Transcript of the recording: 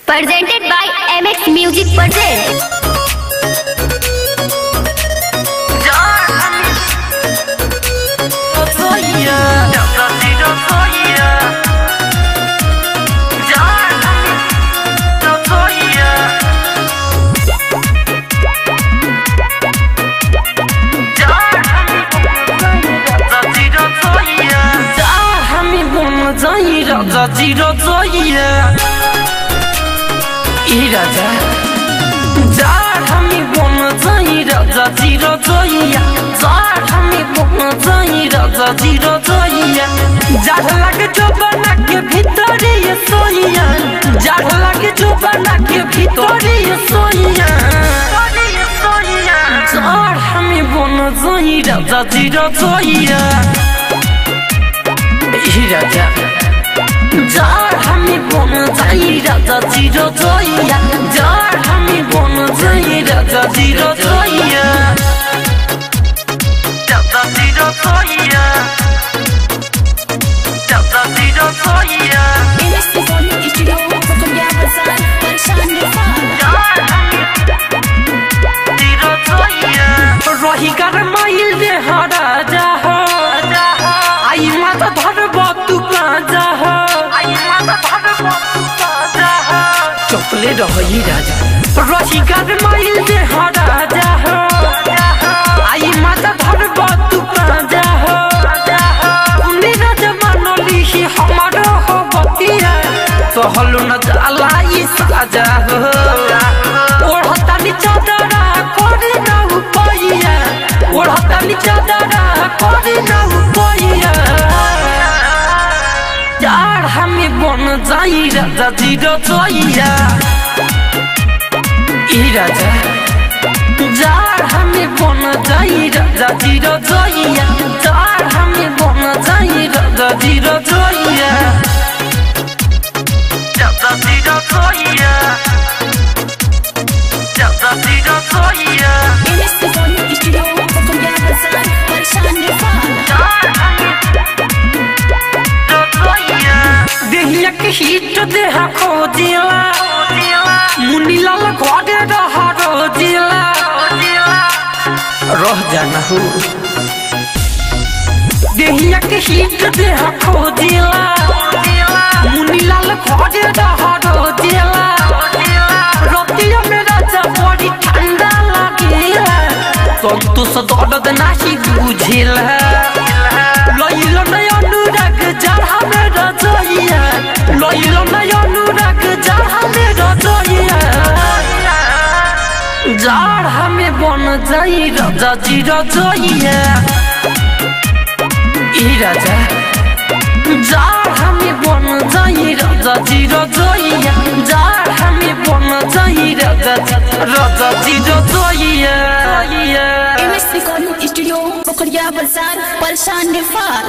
Presented by MX Music presents. Raja Jiro Zoya Iraja Jar hami bon zai Raja Jiro Zoya Jar hami bon zai Raja Jiro Zoya Jar lage jo bana ke bhitore ye soya Jar lage jo bana ke bhitore ye soya Jar hami bon zai Raja Jiro Zoya Iraja Jar hami bon zai Raja Jiro Zoya Jar hami bon zai Raja Jiro Zoya Raja Jiro Zoya Raja Jiro Zoya Rohi gar mail de hara jaho Ai mata dharbo tu ka jaho चपले रही राजा रही कर माइल दे राजा हो आई माता धर तू राजा हो उन्नी राजा मानली ही हमारो हो बतिया तो हलु न जाला ई साजा हो ओढ़ता नी चादरा करे ना उपाया ओढ़ता नी चादरा करे ना उपाया यार हमें बन जाई राजा zero जोइया Iraja Jar hami bon jai Raja Jiro Zoya Jar hami bon jai Raja Jiro Zoya Raja Jiro Zoya Raja Jiro Zoya Dehiya ke hit deha khojila Munilal khode raha rojila Roh jana hu Dehiya ke hit deha khojila Munilal khode raha rojila Rotiya mera jabori thanda lagila Tontu sa dard nahi bujhila Loilo na anurag jarha mera joiya Loilo na anurag jarha mera joiya Jar hame bon jai Raja Jiro Zoya Iraja Jar hame bon jai Raja Jiro Zoya Jar hame bon jai Raja Jiro Zoya MX Recording Studio, Pokhariya Bazaar, Parshan Nepal.